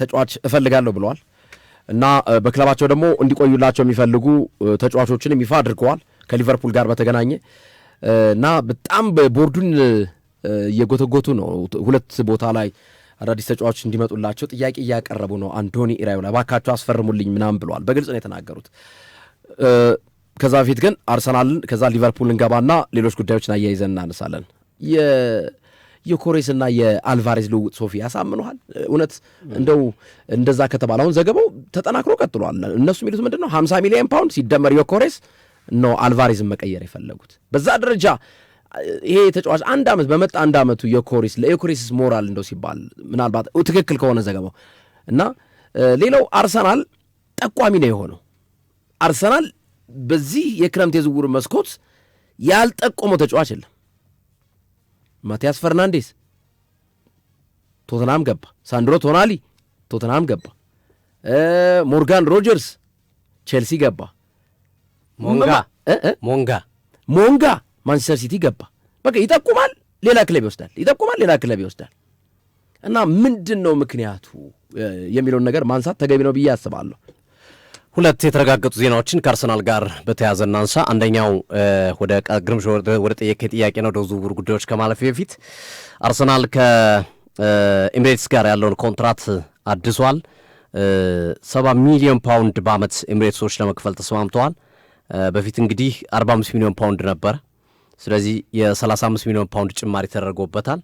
ተጫዋች እፈልጋለሁ ብለዋል እና በክለባቸው ደግሞ እንዲቆዩላቸው የሚፈልጉ ተጫዋቾችን ይፋ አድርገዋል ከሊቨርፑል ጋር በተገናኘ እና በጣም ቦርዱን እየጎተጎቱ ነው። ሁለት ቦታ ላይ አዳዲስ ተጫዋቾች እንዲመጡላቸው ጥያቄ እያቀረቡ ነው። አንቶኒ ኢራዮላ ባካቸው አስፈርሙልኝ ምናምን ብለዋል። በግልጽ ነው የተናገሩት። ከዛ በፊት ግን አርሰናልን ከዛ ሊቨርፑልን ገባና ሌሎች ጉዳዮችን አያይዘን እናነሳለን። የኮሬስና የአልቫሬዝ ልውውጥ ሶፊ ያሳምነዋል? እውነት እንደው እንደዛ ከተባለ አሁን ዘገባው ተጠናክሮ ቀጥሏል። እነሱ የሚሉት ምንድን ነው 50 ሚሊዮን ፓውንድ ሲደመር የኮሬስ ነው አልቫሬዝን መቀየር የፈለጉት። በዛ ደረጃ ይሄ ተጫዋች አንድ ዓመት በመጣ አንድ ዓመቱ ለየኮሬስ ሞራል እንደው ሲባል ምናልባት ትክክል ከሆነ ዘገባው እና ሌላው አርሰናል ጠቋሚ ነው የሆነው። አርሰናል በዚህ የክረምት የዝውውር መስኮት ያልጠቆመው ተጫዋች የለም። ማቲያስ ፈርናንዴስ ቶተናም ገባ። ሳንድሮ ቶናሊ ቶተናም ገባ። ሞርጋን ሮጀርስ ቼልሲ ገባ። ሞንጋ ማንቸስተር ሲቲ ገባ። በቃ ይጠቁማል፣ ሌላ ክለብ ይወስዳል። እና ምንድን ነው ምክንያቱ የሚለውን ነገር ማንሳት ተገቢ ነው ብዬ አስባለሁ። ሁለት የተረጋገጡ ዜናዎችን ከአርሰናል ጋር በተያያዘ እናንሳ። አንደኛው ወደ ግርምሽ ወደ ጠየቀ ጥያቄ ነው። ወደ ዝውውር ጉዳዮች ከማለፍ በፊት አርሰናል ከኤሚሬትስ ጋር ያለውን ኮንትራት አድሷል። 70 ሚሊዮን ፓውንድ በአመት ኤሚሬትሶች ለመክፈል ተስማምተዋል። በፊት እንግዲህ 45 ሚሊዮን ፓውንድ ነበር። ስለዚህ የ35 ሚሊዮን ፓውንድ ጭማሪ ተደርጎበታል።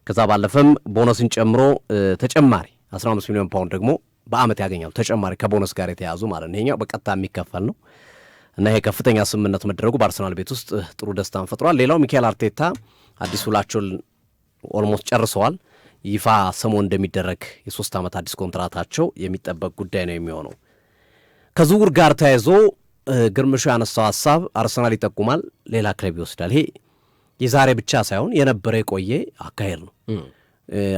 ከዛ ባለፈም ቦነስን ጨምሮ ተጨማሪ 15 ሚሊዮን ፓውንድ ደግሞ በአመት ያገኛሉ። ተጨማሪ ከቦነስ ጋር የተያዙ ማለት ነው። ይሄኛው በቀጥታ የሚከፈል ነው እና ይሄ ከፍተኛ ስምምነት መደረጉ በአርሰናል ቤት ውስጥ ጥሩ ደስታን ፈጥሯል። ሌላው ሚካኤል አርቴታ አዲስ ውላቸውን ኦልሞስት ጨርሰዋል። ይፋ ሰሞን እንደሚደረግ የ3 ዓመት አዲስ ኮንትራታቸው የሚጠበቅ ጉዳይ ነው የሚሆነው። ከዝውውር ጋር ተያይዞ ግርምሹ ያነሳው ሀሳብ አርሰናል ይጠቁማል፣ ሌላ ክለብ ይወስዳል። ይሄ የዛሬ ብቻ ሳይሆን የነበረ የቆየ አካሄድ ነው።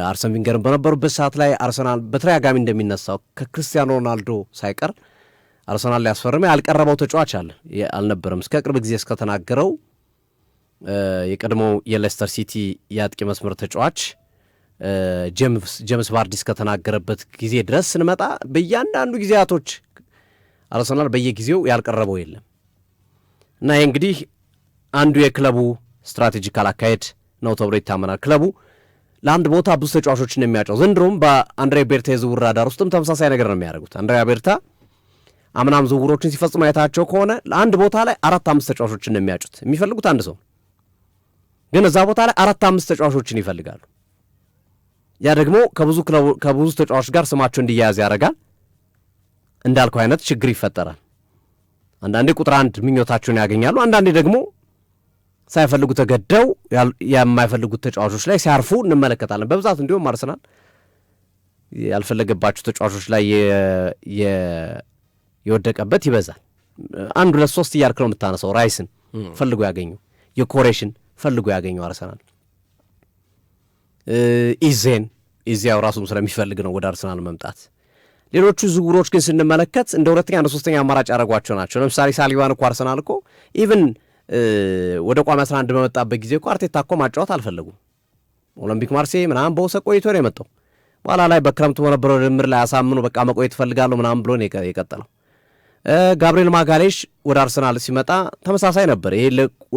አርሰን ቪንገርን በነበሩበት ሰዓት ላይ አርሰናል በተደጋጋሚ እንደሚነሳው ከክርስቲያኖ ሮናልዶ ሳይቀር አርሰናል ሊያስፈርም ያልቀረበው ተጫዋች አልነበረም። እስከ ቅርብ ጊዜ እስከተናገረው የቀድሞው የሌስተር ሲቲ የአጥቂ መስመር ተጫዋች ጄምስ ቫርዲ እስከተናገረበት ጊዜ ድረስ ስንመጣ በእያንዳንዱ ጊዜያቶች አርሰናል በየጊዜው ያልቀረበው የለም እና ይህ እንግዲህ አንዱ የክለቡ ስትራቴጂካል አካሄድ ነው ተብሎ ይታመናል። ክለቡ ለአንድ ቦታ ብዙ ተጫዋቾችን የሚያጫው ዘንድሮም በአንድሬ ቤርታ የዝውውር ራዳር ውስጥም ተመሳሳይ ነገር ነው የሚያደርጉት። አንድሬ ቤርታ አምናም ዝውውሮችን ሲፈጽሙ አይታቸው ከሆነ ለአንድ ቦታ ላይ 4-5 ተጫዋቾችን የሚያጩት የሚፈልጉት አንድ ሰው ግን እዛ ቦታ ላይ 4-5 ተጫዋቾችን ይፈልጋሉ። ያ ደግሞ ከብዙ ተጫዋቾች ጋር ስማቸው እንዲያያዝ ያደርጋል። እንዳልከው አይነት ችግር ይፈጠራል። አንዳንዴ ቁጥር 1 ምኞታቸውን ያገኛሉ፣ አንዳንዴ ደግሞ ሳይፈልጉ ተገደው የማይፈልጉት ተጫዋቾች ላይ ሲያርፉ እንመለከታለን። በብዛት እንዲሁም አርሰናል ያልፈለገባቸው ተጫዋቾች ላይ የወደቀበት ይበዛል። 1 2 3 እያልክ ነው የምታነሳው። ራይስን ፈልጎ ያገኘው፣ የኮሬሽን ፈልጎ ያገኘው አርሰናል ኢዜያው ራሱም ስለሚፈልግ ነው ወደ አርሰናል መምጣት። ሌሎቹ ዝውውሮች ግን ስንመለከት እንደ ሁለተኛ እንደ ሶስተኛ አማራጭ ያደረጓቸው ናቸው። ለምሳሌ ሳሊባን እኮ አርሰናል እኮ ኢቭን ወደ ቋሚ 11 በመጣበት ጊዜ እኮ አርቴታ እኮ ማጫወት አልፈለጉም። ኦሎምፒክ ማርሴይ ምናምን በውሰት ቆይቶ ነው የመጣው። በኋላ ላይ በክረምቱ በነበረው ድምር ላይ አሳምኑ በቃ መቆየት እፈልጋለሁ ምናምን ብሎ ነው የቀጠለው። ጋብሪኤል ማጋሌሽ ወደ አርሰናል ሲመጣ ተመሳሳይ ነበር። ይሄ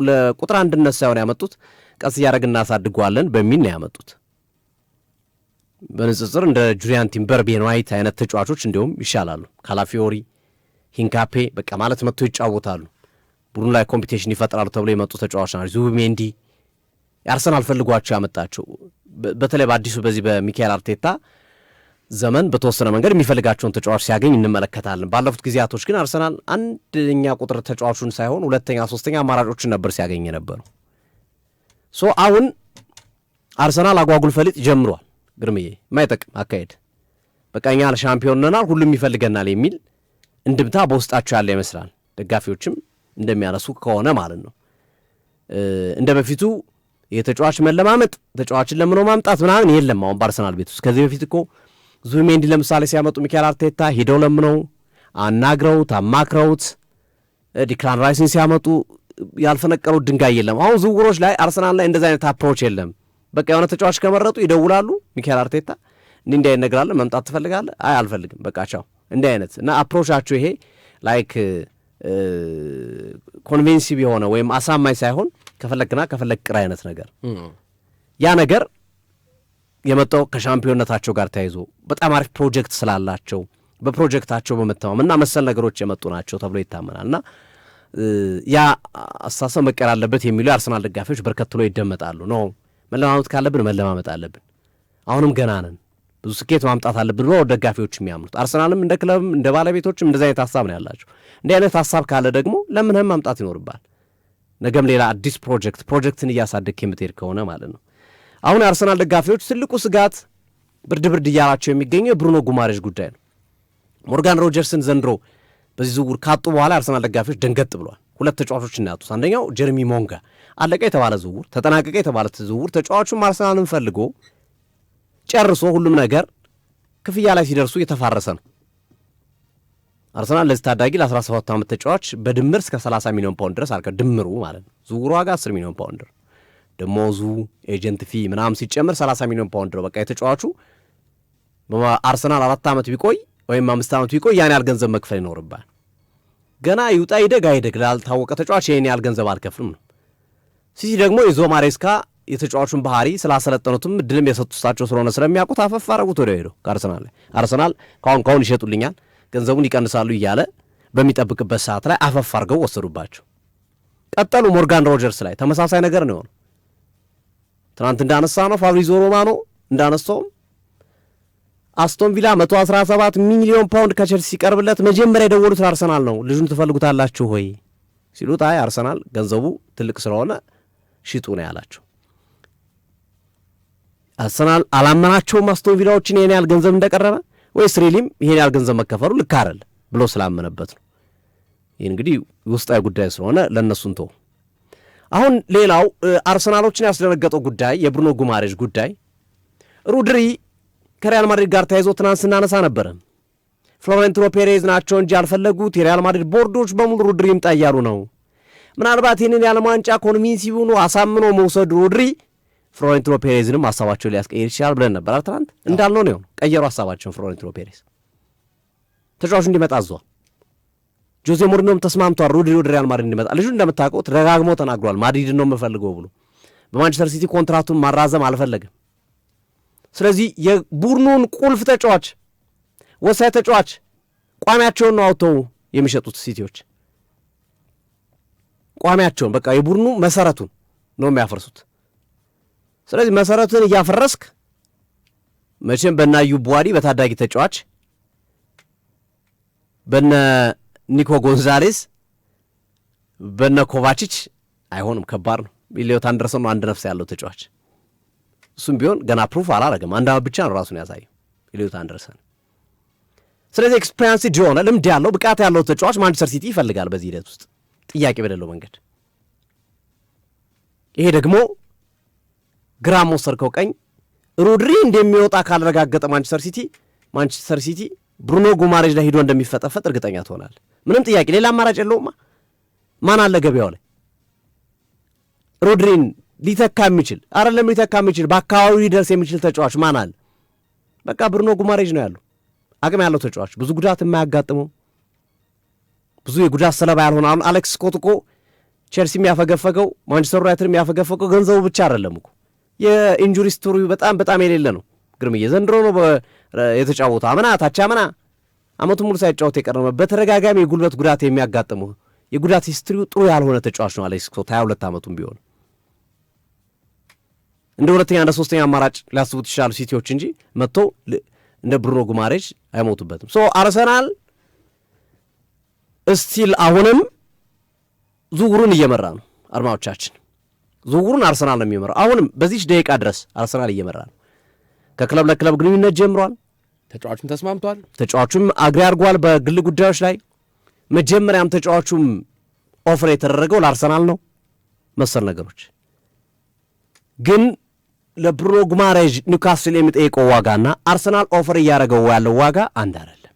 ለቁጥር አንድነት ሳይሆን ያመጡት ቀስ እያደረግን እናሳድገዋለን በሚል ነው ያመጡት። በንጽጽር እንደ ጁሊያን ቲምበር፣ ቤን ዋይት አይነት ተጫዋቾች እንዲሁም ይሻላሉ። ካላፊዮሪ፣ ሂንካፔ በቃ ማለት መጥቶ ይጫወታሉ፣ ቡድኑ ላይ ኮምፒቲሽን ይፈጥራሉ ተብሎ የመጡ ተጫዋቾች ናቸው። ዙቢሜንዲ የአርሰናል ፈልጓቸው ያመጣቸው በተለይ በአዲሱ በዚህ በሚካኤል አርቴታ ዘመን በተወሰነ መንገድ የሚፈልጋቸውን ተጫዋች ሲያገኝ እንመለከታለን። ባለፉት ጊዜያቶች ግን አርሰናል አንደኛ ቁጥር ተጫዋቹን ሳይሆን ሁለተኛ ሶስተኛ አማራጮችን ነበር ሲያገኝ የነበረው። አሁን አርሰናል አጓጉል ፈሊጥ ጀምሯል። ግርምዬ የማይጠቅም አካሄድ በቃ እኛ ሻምፒዮን ነናል ሁሉም ይፈልገናል የሚል እንድምታ በውስጣቸው ያለ ይመስላል። ደጋፊዎችም እንደሚያነሱ ከሆነ ማለት ነው። እንደ በፊቱ የተጫዋች መለማመጥ ተጫዋችን ለምኖ ማምጣት ምናምን የለም አሁን በአርሰናል ቤት ውስጥ። ከዚህ በፊት እኮ ዙቢሜንዲ ለምሳሌ ሲያመጡ ሚካኤል አርቴታ ሄደው ለምነው አናግረውት አማክረውት፣ ዲክላን ራይስን ሲያመጡ ያልፈነቀሉት ድንጋይ የለም። አሁን ዝውውሮች ላይ አርሰናል ላይ እንደዚህ አይነት አፕሮች የለም። በቃ የሆነ ተጫዋች ከመረጡ ይደውላሉ ሚካኤል አርቴታ እንዲህ አይነት ነገር አለ መምጣት ትፈልጋለህ? አይ አልፈልግም በቃ ቻው እንዲህ አይነት እና አፕሮቻቸው ይሄ ላይክ ኮንቬንሲቭ የሆነ ወይም አሳማኝ ሳይሆን ከፈለግና ከፈለግ ቅር አይነት ነገር ያ ነገር የመጣው ከሻምፒዮንነታቸው ጋር ተያይዞ በጣም አሪፍ ፕሮጀክት ስላላቸው በፕሮጀክታቸው በመተማመን እና መሰል ነገሮች የመጡ ናቸው ተብሎ ይታመናል እና ያ አስተሳሰብ መቀየር አለበት የሚሉ የአርሰናል ደጋፊዎች በርከት ብሎ ይደመጣሉ። ነው መለማመጥ ካለብን መለማመጥ አለብን፣ አሁንም ገና ነን፣ ብዙ ስኬት ማምጣት አለብን ብሎ ደጋፊዎች የሚያምኑት አርሰናልም እንደ ክለብም እንደ ባለቤቶችም እንደዚህ አይነት ሀሳብ ነው ያላቸው። እንዲህ አይነት ሀሳብ ካለ ደግሞ ለምንህም ማምጣት ይኖርባል። ነገም ሌላ አዲስ ፕሮጀክትን እያሳደግክ የምትሄድ ከሆነ ማለት ነው። አሁን የአርሰናል ደጋፊዎች ትልቁ ስጋት ብርድ እያላቸው የሚገኘው የብሩኖ ጉማሬሽ ጉዳይ ነው። ሞርጋን ሮጀርስን ዘንድሮ በዚህ ዝውውር ካጡ በኋላ የአርሰናል ደጋፊዎች ደንገጥ ብሏል። ሁለት ተጫዋቾች እናያጡት። አንደኛው ጀረሚ ሞንጋ አለቀ የተባለ ዝውውር፣ ተጠናቀቀ የተባለ ዝውውር ተጫዋቹም አርሰናልን ፈልጎ ጨርሶ ሁሉም ነገር ክፍያ ላይ ሲደርሱ እየተፋረሰ ነው። አርሰናል ለዚህ ታዳጊ ለ17 ዓመት ተጫዋች በድምር እስከ 30 ሚሊዮን ፓውንድ ድረስ አልከ ድምሩ ማለት ነው። ዝውውሩ ዋጋ 10 ሚሊዮን ፓውንድ ነው። ደሞዙ ኤጀንት ፊ ምናምን ሲጨምር 30 ሚሊዮን ፓውንድ ነው። በቃ የተጫዋቹ በአርሰናል 4 ዓመት ቢቆይ ወይም 5 ዓመት ቢቆይ ያን ያህል ገንዘብ መክፈል ይኖርባል። ገና ይውጣ ይደግ አይደግ ላልታወቀ ተጫዋች ይሄን ያህል ገንዘብ አልከፍልም ነው። ሲሲ ደግሞ የዞ ማሬስካ የተጫዋቹን ባህሪ ስላሰለጠኑትም እድልም የሰጡሳቸው ስለሆነ ስለሚያውቁት አፈፍ አረጉት ወደ ሄዶ ከአርሰናል ላይ አርሰናል ካሁን ይሸጡልኛል ገንዘቡን ይቀንሳሉ እያለ በሚጠብቅበት ሰዓት ላይ አፈፍ አድርገው ወሰዱባቸው። ቀጠሉ። ሞርጋን ሮጀርስ ላይ ተመሳሳይ ነገር ነው የሆነው። ትናንት እንዳነሳ ነው ፋብሪዞ ሮማኖ እንዳነሳውም አስቶን ቪላ 117 ሚሊዮን ፓውንድ ከቸልሲ ሲቀርብለት መጀመሪያ የደወሉት አርሰናል ነው። ልጁን ትፈልጉታላችሁ ሆይ ሲሉት አይ አርሰናል ገንዘቡ ትልቅ ስለሆነ ሽጡ ነው ያላቸው። አርሰናል አላመናቸውም አስቶን ቪላዎችን ይሄን ያህል ገንዘብ እንደቀረበ ወይስ ሪሊም ይሄን ያህል ገንዘብ መከፈሉ ልክ አይደል ብሎ ስላመነበት ነው። ይህ እንግዲህ ውስጣዊ ጉዳይ ስለሆነ ለእነሱን ተው። አሁን ሌላው አርሰናሎችን ያስደነገጠው ጉዳይ የብሩኖ ጉማሬሽ ጉዳይ ሩድሪ ከሪያል ማድሪድ ጋር ተያይዞ ትናንት ስናነሳ ነበረ። ፍሎሬንቲኖ ፔሬዝ ናቸው እንጂ ያልፈለጉት የሪያል ማድሪድ ቦርዶች በሙሉ ሩድሪ ይምጣ እያሉ ነው። ምናልባት ይህንን የዓለም ዋንጫ ኮንቪንሲቭ ሆኖ አሳምኖ መውሰዱ ሩድሪ ፍሎሬንቲኖ ፔሬዝንም ሀሳባቸውን ሊያስቀይር ይችላል ብለን ነበር። ትናንት እንዳልነው ነው ቀየሩ ሀሳባቸውን። ፍሎሬንቲኖ ፔሬዝ ተጫዋቹ እንዲመጣ አዟል። ጆዜ ሞሪኖም ተስማምቷል ሩድሪ ወደ ሪያል ማድሪድ እንዲመጣ። ልጁ እንደምታውቀው ተደጋግሞ ተናግሯል ማድሪድ ነው የምፈልገው ብሎ። በማንቸስተር ሲቲ ኮንትራቱን ማራዘም አልፈለግም። ስለዚህ የቡድኑን ቁልፍ ተጫዋች ወሳኝ ተጫዋች ቋሚያቸውን ነው አውጥተው የሚሸጡት ሲቲዎች። ቋሚያቸውን በቃ የቡድኑ መሰረቱን ነው የሚያፈርሱት። ስለዚህ መሰረቱን እያፈረስክ መቼም በነ አዩብ ቡዋዲ በታዳጊ ተጫዋች በነ ኒኮ ጎንዛሌስ በነ ኮቫቺች አይሆንም፣ ከባድ ነው። ኢሊዮት አንደርሰን ነው አንድ ነፍስ ያለው ተጫዋች። እሱም ቢሆን ገና ፕሩፍ አላረገም። አንድ አመት ብቻ ነው ራሱን ያሳየው ኢሊዮት አንደርሰን። ስለዚህ ኤክስፔሪንስ ሆነ ልምድ ያለው ብቃት ያለው ተጫዋች ማንቸስተር ሲቲ ይፈልጋል በዚህ ሂደት ውስጥ ጥያቄ በሌለው መንገድ። ይሄ ደግሞ ግራም ወሰድከው ቀኝ ሩድሪ እንደሚወጣ ካላረጋገጠ ማንቸስተር ሲቲ ብሩኖ ጉማሬሽ ላይ ሄዶ እንደሚፈጠፈጥ እርግጠኛ ትሆናል። ምንም ጥያቄ ሌላ አማራጭ የለውማ። ማን አለ ገበያው ላይ ሩድሪን ሊተካ የሚችል አይደለም ሊተካ የሚችል በአካባቢው ሊደርስ የሚችል ተጫዋች ማን አለ? በቃ ብሩኖ ጉማሬሽ ነው ያለው። አቅም ያለው ተጫዋች ብዙ ጉዳት የማያጋጥመው ብዙ የጉዳት ሰለባ ያልሆነ። አሁን አሌክስ ስኮት እኮ ቼልሲ የሚያፈገፈገው ማንቸስተር ዩናይትድ የሚያፈገፈገው ገንዘቡ ብቻ አይደለም እኮ የኢንጁሪ ስቶሪው በጣም የሌለ ነው። ግርምዬ ዘንድሮ ነው የተጫወቱ ታቻምና አመቱ ሙሉ ሳይጫወት የቀረመ በተደጋጋሚ የጉልበት ጉዳት የሚያጋጥመው የጉዳት ሂስትሪው ጥሩ ያልሆነ ተጫዋች ነው አሌክስ ስኮት 22 ዓመቱም ቢሆን እንደ ሁለተኛ እንደ ሶስተኛ አማራጭ ሊያስቡት ይችላሉ ሲቲዎች እንጂ መጥቶ እንደ ብሩኖ ጉማሬሽ አይሞቱበትም። ሶ አርሰናል እስቲል አሁንም ዝውውሩን እየመራ ነው። አድማጮቻችን ዝውውሩን አርሰናል ነው የሚመራው። አሁንም በዚህ ደቂቃ ድረስ አርሰናል እየመራ ነው። ከክለብ ለክለብ ግንኙነት ጀምሯል። ተጫዋቹም ተስማምቷል። ተጫዋቹም አግሪ አድርጓል በግል ጉዳዮች ላይ። መጀመሪያም ተጫዋቹም ኦፈር የተደረገው ለአርሰናል ነው። መሰል ነገሮች ግን ለብሩኖ ጉማሬሽ ኒውካስል የሚጠይቀው ዋጋና አርሰናል ኦፈር እያደረገው ያለው ዋጋ አንድ አይደለም።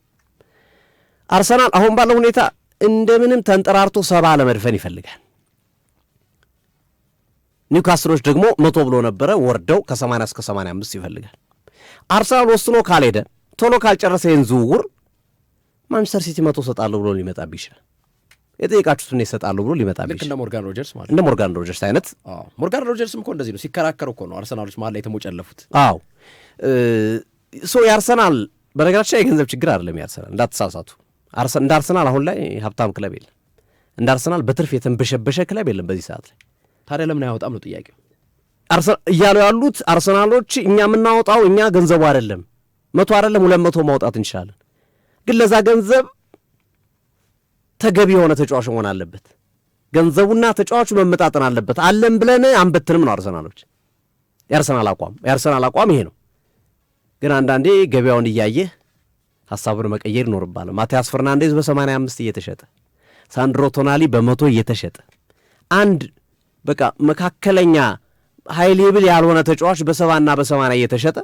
አርሰናል አሁን ባለው ሁኔታ እንደምንም ተንጠራርቶ 70 ለመድፈን ይፈልጋል። ኒውካስሎች ደግሞ 100 ብሎ ነበረ ወርደው ከ80 እስከ 85 ይፈልጋል። አርሰናል ወስኖ ካልሄደ ቶሎ ካልጨረሰ ይህን ዝውውር ማንቸስተር ሲቲ 100 እሰጣለሁ ብሎ ሊመጣብህ ይችላል። የጠየቃችሁትን እሰጣለሁ ብሎ ሊመጣብህ ይችላል። እንደ ሞርጋን ሮጀርስ ማለት እንደ ሞርጋን ሮጀርስ አይነት። ሞርጋን ሮጀርስም እኮ እንደዚህ ነው፣ ሲከራከሩ እኮ ነው አርሰናሎች መሀል ላይ የተሞጨለፉት። አዎ የአርሰናል በነገራችን ላይ የገንዘብ ችግር አይደለም። የአርሰናል እንዳትሳሳቱ፣ እንደ አርሰናል አሁን ላይ ሀብታም ክለብ የለም። እንደ አርሰናል በትርፍ የተንበሸበሸ ክለብ የለም በዚህ ሰዓት ላይ። ታዲያ ለምን አያወጣም ነው ጥያቄው እያሉ ያሉት አርሰናሎች። እኛ የምናወጣው እኛ ገንዘቡ አይደለም 100 አይደለም 200 ማውጣት እንችላለን፣ ግን ለዛ ገንዘብ ተገቢ የሆነ ተጫዋች መሆን አለበት። ገንዘቡና ተጫዋቹ መመጣጠን አለበት። አለን ብለን አንበትንም ነው አርሰናሎች። የአርሰናል አቋም ይሄ ነው። ግን አንዳንዴ ገበያውን እያየህ ሀሳቡን መቀየር ይኖርባል። ማቲያስ ፈርናንዴዝ በ85 እየተሸጠ፣ ሳንድሮ ቶናሊ በ100 እየተሸጠ፣ አንድ በቃ መካከለኛ ሃይ ሌብል ያልሆነ ተጫዋች በ70 እና በ80 እየተሸጠ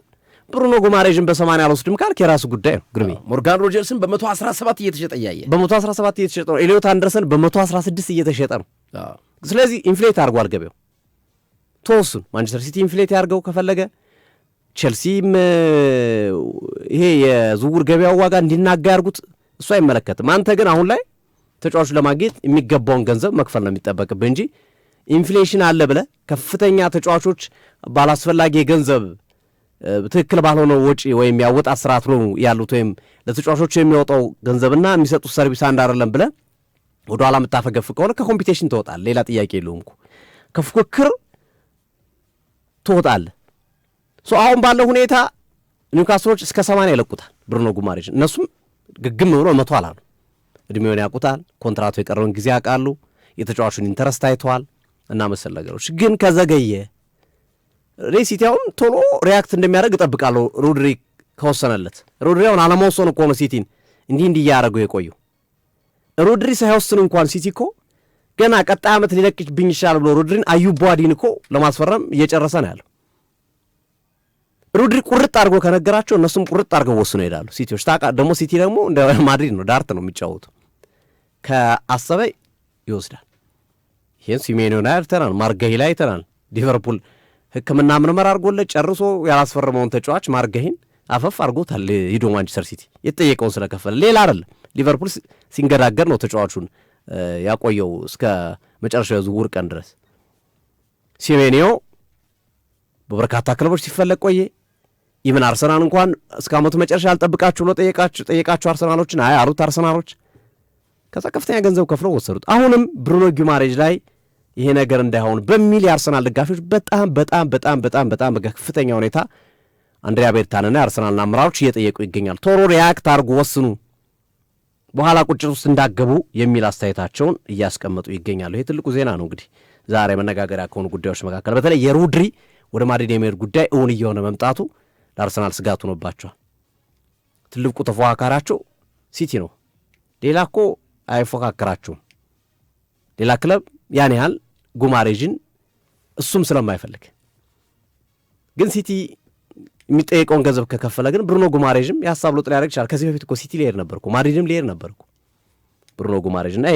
ብሩኖ ጉማሬዥን በ80 አልወስድም ካልክ የራሱ ጉዳይ ነው። ግርሜ ሞርጋን ሮጀርስን በ117 እየተሸጠ እያየ በ117 እየተሸጠ ነው። ኤሊዮት አንደርሰን በ116 እየተሸጠ ነው። ስለዚህ ኢንፍሌት አድርጓል ገበያው። ተወሱን ማንቸስተር ሲቲ ኢንፍሌት ያድርገው ከፈለገ፣ ቼልሲም ይሄ የዝውውር ገበያው ዋጋ እንዲናጋ ያርጉት፣ እሱ አይመለከትም። አንተ ግን አሁን ላይ ተጫዋቹ ለማግኘት የሚገባውን ገንዘብ መክፈል ነው የሚጠበቅብህ እንጂ ኢንፍሌሽን አለ ብለህ ከፍተኛ ተጫዋቾች ባላስፈላጊ የገንዘብ ትክክል ባልሆነ ወጪ ወይም ያወጣት ስርዓት ነው ያሉት ወይም ለተጫዋቾቹ የሚወጣው ገንዘብና የሚሰጡት ሰርቪስ አንድ አይደለም ብለህ ወደ ኋላ የምታፈገፍ ከሆነ ከኮምፒቴሽን ትወጣለህ። ሌላ ጥያቄ የለውም እኮ ከፉክክር ትወጣለህ። አሁን ባለው ሁኔታ ኒውካስሎች እስከ 80 ይለቁታል ብሩኖ ጉማሬዥ። እነሱም ግግም ብሎ 100 አላሉ። እድሜውን ያውቁታል፣ ኮንትራቱ የቀረውን ጊዜ ያውቃሉ፣ የተጫዋቹን ኢንተረስት አይተዋል እና መሰል ነገሮች። ግን ከዘገየ ሲቲ አሁን ቶሎ ሪያክት እንደሚያደርግ እጠብቃለሁ። ሮድሪ ከወሰነለት ሮድሪ አሁን አለመወሰኑ እኮ ነው ሲቲን እንዲህ እያደረገው የቆየው። ሮድሪ ሳይወስን እንኳን ሲቲ እኮ ገና ቀጣይ ዓመት ሊለቅብኝ ይችላል ብሎ ሮድሪን አዩብ ቧዲን እኮ ለማስፈረም እየጨረሰ ነው ያለው። ሮድሪ ቁርጥ አድርጎ ከነገራቸው እነሱም ቁርጥ አድርገው ወስነው ይሄዳሉ ሲቲዎች። ደግሞ ሲቲ ደግሞ እንደ ማድሪድ ነው፣ ዳርት ነው የሚጫወቱ። ከአሰበ ይወስዳል። ይህን ሲሜኒዮን አይተናል፣ ማርገሂ ላይ አይተናል። ሊቨርፑል ሕክምና ምርመራ አድርጎለት ጨርሶ ያላስፈረመውን ተጫዋች ማርገሂን አፈፍ አድርጎታል ሂዶ ማንቸስተር ሲቲ የተጠየቀውን ስለከፈለ፣ ሌላ አይደለም። ሊቨርፑል ሲንገዳገር ነው ተጫዋቹን ያቆየው እስከ መጨረሻው ዝውውር ቀን ድረስ። ሲሜኒዮ በበርካታ ክለቦች ሲፈለግ ቆየ። ኢቨን አርሰናል እንኳን እስከ ዓመቱ መጨረሻ አልጠብቃችሁ ብሎ ጠየቃችሁ አርሰናሎችን፣ አይ አሉት አርሰናሎች። ከዛ ከፍተኛ ገንዘብ ከፍለው ወሰዱት። አሁንም ብሩኖ ጉማሬዥ ላይ ይሄ ነገር እንዳይሆን በሚል የአርሰናል ደጋፊዎች በጣም በከፍተኛ ሁኔታ አንድሪያ ቤርታንና የአርሰናልና አመራሮች እየጠየቁ ይገኛል። ቶሎ ሪያክት አድርጉ፣ ወስኑ፣ በኋላ ቁጭት ውስጥ እንዳገቡ የሚል አስተያየታቸውን እያስቀመጡ ይገኛሉ። ይሄ ትልቁ ዜና ነው እንግዲህ ዛሬ መነጋገሪያ ከሆኑ ጉዳዮች መካከል በተለይ የሮድሪ ወደ ማድሪድ የመሄድ ጉዳይ እውን እየሆነ መምጣቱ ለአርሰናል ስጋት ሆኖባቸዋል። ትልቁ ተፎካካሪያቸው ሲቲ ነው። ሌላ እኮ አይፎካከራቸውም። ሌላ ክለብ ያን ያህል ጉማሬዥን እሱም ስለማይፈልግ ግን ሲቲ የሚጠየቀውን ገንዘብ ከከፈለ ግን ብሩኖ ጉማሬዥም የሀሳብ ለውጥ ሊያደርግ ይችላል። ከዚህ በፊት እኮ ሲቲ ሊሄድ ነበር እኮ ማድሪድም ሊሄድ ነበር እኮ ብሩኖ ጉማሬዥ እና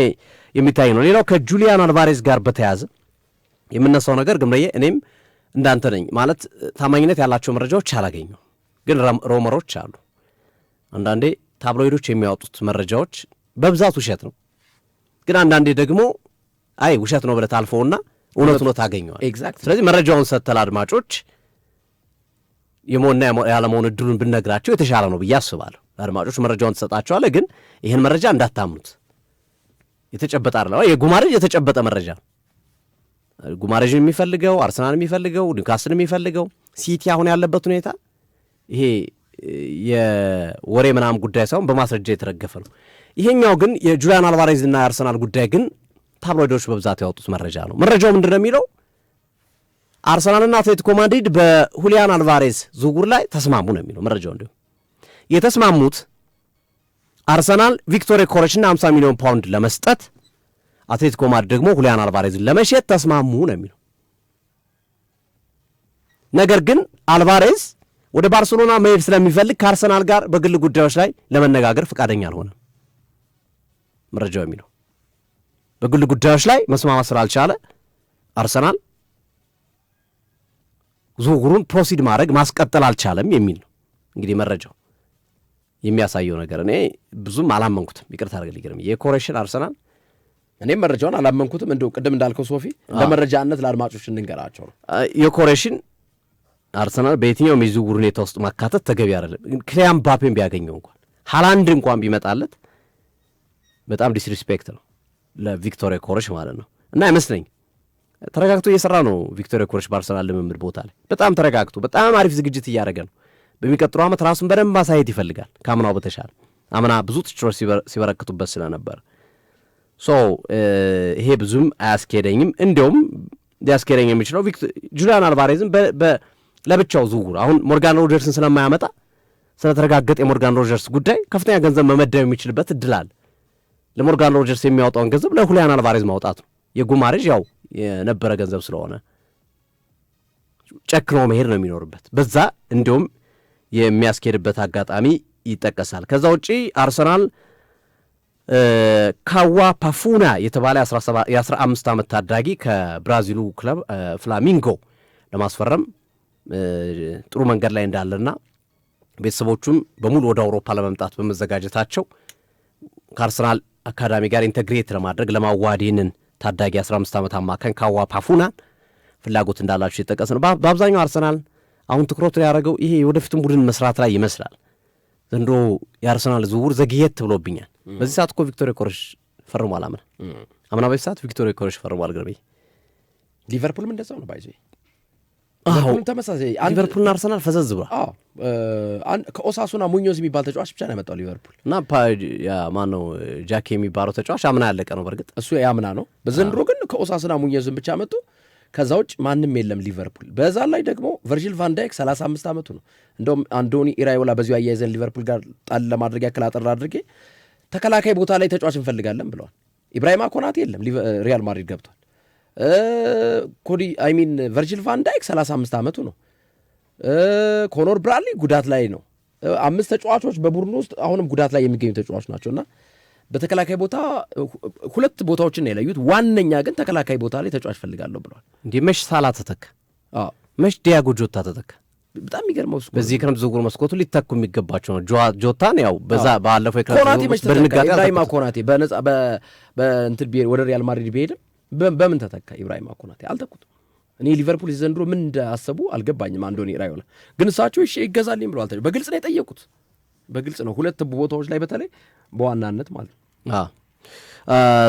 የሚታይ ነው። ሌላው ከጁሊያን አልቫሬዝ ጋር በተያያዘ የምነሳው ነገር ግምረዬ፣ እኔም እንዳንተ ነኝ ማለት ታማኝነት ያላቸው መረጃዎች አላገኘው፣ ግን ሮመሮች አሉ። አንዳንዴ ታብሎይዶች የሚያወጡት መረጃዎች በብዛት ውሸት ነው፣ ግን አንዳንዴ ደግሞ አይ ውሸት ነው ብለህ ታልፈውና እውነቱን ታገኘዋል። ስለዚህ መረጃውን ሰጥተል አድማጮች የመሆንና ያለመሆን እድሉን ብነግራቸው የተሻለ ነው ብዬ አስባለሁ። አድማጮች መረጃውን ትሰጣቸዋለህ፣ ግን ይህን መረጃ እንዳታምኑት። የተጨበጠ አይደለም። የጉማሬዥ የተጨበጠ መረጃ ጉማሬዥን የሚፈልገው አርሰናል የሚፈልገው ኒውካስል የሚፈልገው ሲቲ አሁን ያለበት ሁኔታ ይሄ የወሬ ምናምን ጉዳይ ሳይሆን በማስረጃ የተረገፈ ነው። ይሄኛው ግን የጁሊያን አልቫሬዝ እና የአርሰናል ጉዳይ ግን ታብሎይዶች በብዛት ያወጡት መረጃ ነው። መረጃው ምንድን ነው የሚለው አርሰናልና አትሌቲኮ ማድሪድ በሁሊያን አልቫሬዝ ዝውውር ላይ ተስማሙ ነው የሚለው መረጃው። እንዲሁም የተስማሙት አርሰናል ቪክቶር ኮረችና 50 ሚሊዮን ፓውንድ ለመስጠት፣ አትሌቲኮ ማድሪድ ደግሞ ሁሊያን አልቫሬዝን ለመሸጥ ተስማሙ ነው የሚለው። ነገር ግን አልቫሬዝ ወደ ባርሴሎና መሄድ ስለሚፈልግ ከአርሰናል ጋር በግል ጉዳዮች ላይ ለመነጋገር ፈቃደኛ አልሆነም። መረጃው የሚለው በግል ጉዳዮች ላይ መስማማት ስላልቻለ አርሰናል ዝውውሩን ፕሮሲድ ማድረግ ማስቀጠል አልቻለም የሚል ነው። እንግዲህ መረጃው የሚያሳየው ነገር እኔ ብዙም አላመንኩትም። ይቅርታ አድርግልኝ የኮሬሽን አርሰናል እኔም መረጃውን አላመንኩትም። እንደው ቅድም እንዳልከው ሶፊ ለመረጃነት ለአድማጮች እንንገራቸው ነው። የኮሬሽን አርሰናል በየትኛውም የዝውውር ሁኔታ ውስጥ ማካተት ተገቢ አይደለም። ክሊያን ምባፔን ቢያገኘው እንኳን ሃላንድ እንኳን ቢመጣለት በጣም ዲስሪስፔክት ነው ለቪክቶር ኮሬሽ ማለት ነው። እና አይመስለኝም ተረጋግቶ እየሰራ ነው ቪክቶር ኮሬሽ በአርሰናል ልምምድ ቦታ ላይ በጣም ተረጋግቶ በጣም አሪፍ ዝግጅት እያደረገ ነው። በሚቀጥለው ዓመት ራሱን በደንብ ማሳየት ይፈልጋል ከአምናው በተሻለ። አምና ብዙ ትችቶች ሲበረክቱበት ስለነበር ይሄ ብዙም አያስኬደኝም። እንዲያውም ሊያስኬደኝ የሚችለው ጁሊያን አልቫሬዝም ለብቻው ዝውውር አሁን ሞርጋን ሮጀርስን ስለማያመጣ ስለተረጋገጠ የሞርጋን ሮጀርስ ጉዳይ ከፍተኛ ገንዘብ መመደብ የሚችልበት እድል አለ። ለሞርጋን ሮጀርስ የሚያወጣውን ገንዘብ ለሁሊያን አልቫሬዝ ማውጣት ነው። የጉማሬጅ ያው የነበረ ገንዘብ ስለሆነ ጨክኖ መሄድ ነው የሚኖርበት። በዛ እንዲሁም የሚያስኬድበት አጋጣሚ ይጠቀሳል። ከዛ ውጪ አርሰናል ካዋ ፓፉና የተባለ የ15 ዓመት ታዳጊ ከብራዚሉ ክለብ ፍላሚንጎ ለማስፈረም ጥሩ መንገድ ላይ እንዳለና ቤተሰቦቹም በሙሉ ወደ አውሮፓ ለመምጣት በመዘጋጀታቸው ከአርሰናል አካዳሚ ጋር ኢንተግሬት ለማድረግ ለማዋዴንን ታዳጊ 15 ዓመት አማካኝ ካዋ ፓፉናን ፍላጎት እንዳላቸው ይጠቀስ ነው። በአብዛኛው አርሰናል አሁን ትኩረቱ ያደረገው ይሄ የወደፊቱን ቡድን መስራት ላይ ይመስላል። ዘንድሮ የአርሰናል ዝውውር ዘግየት ብሎብኛል። በዚህ ሰዓት እኮ ቪክቶር ኮሬሽ ፈርሟል። አምና በዚህ ሰዓት ቪክቶር ኮሬሽ ፈርሟል። ግርቤ ሊቨርፑልም እንደዛው ነው ባይዘ ተመሳሳይ ሊቨርፑልና አርሰናል ፈዘዝ ብሏል። ከኦሳሱና ሙኞዝ የሚባል ተጫዋች ብቻ ነው ያመጣው ሊቨርፑል እና ማነው ጃኬ የሚባለው ተጫዋች አምና ያለቀ ነው። በእርግጥ እሱ ያምና ነው። በዘንድሮ ግን ከኦሳሱና ሙኞዝን ብቻ መጡ። ከዛ ውጭ ማንም የለም ሊቨርፑል። በዛ ላይ ደግሞ ቨርጂል ቫንዳይክ 35 ዓመቱ ነው። እንደውም አንዶኒ ኢራዮላ በዚሁ አያይዘን ሊቨርፑል ጋር ጣል ለማድረግ ያክል አጠር አድርጌ ተከላካይ ቦታ ላይ ተጫዋች እንፈልጋለን ብለዋል። ኢብራሂማ ኮናቴ የለም ሪያል ማድሪድ ገብቷል። ኮዲ አይሚን ቨርጂል ቫንዳይክ 35 ዓመቱ ነው። ኮኖር ብራድሊ ጉዳት ላይ ነው። 5 ተጫዋቾች በቡድኑ ውስጥ አሁንም ጉዳት ላይ የሚገኙ ተጫዋቾች ናቸውና በተከላካይ ቦታ 2 ቦታዎችን ነው የለዩት። ዋነኛ ግን ተከላካይ ቦታ ላይ ተጫዋች ፈልጋለሁ ብለዋል። እንዴ መሽ ሳላ ተተካ፣ መሽ ዲያጎ ጆታ ተተካ። በጣም የሚገርመው በዚህ ክረምት ዝውውር መስኮቱ ሊተኩ የሚገባቸው ነው። ጆታን ያው በዛ ባለፈው የክረምት በድንጋጤ ኢብራሂማ ኮናቴ በነጻ በእንትን ወደ ሪያል ማድሪድ ቢሄድም በምን ተተካ? ኢብራሂማ ኮናቴ አልተኩትም። እኔ ሊቨርፑል ዘንድሮ ምን እንዳሰቡ አልገባኝም። አንዶኒ ኢራዮላ ግን እሳቸው እሺ ይገዛልኝ ብለዋል። በግልጽ ነው የጠየቁት። በግልጽ ነው 2 ቦታዎች ላይ በተለይ በዋናነት ማለት ነው።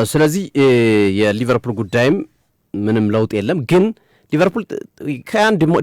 ስለዚህ የሊቨርፑል ጉዳይም ምንም ለውጥ የለም። ግን ሊቨርፑል ከአንድ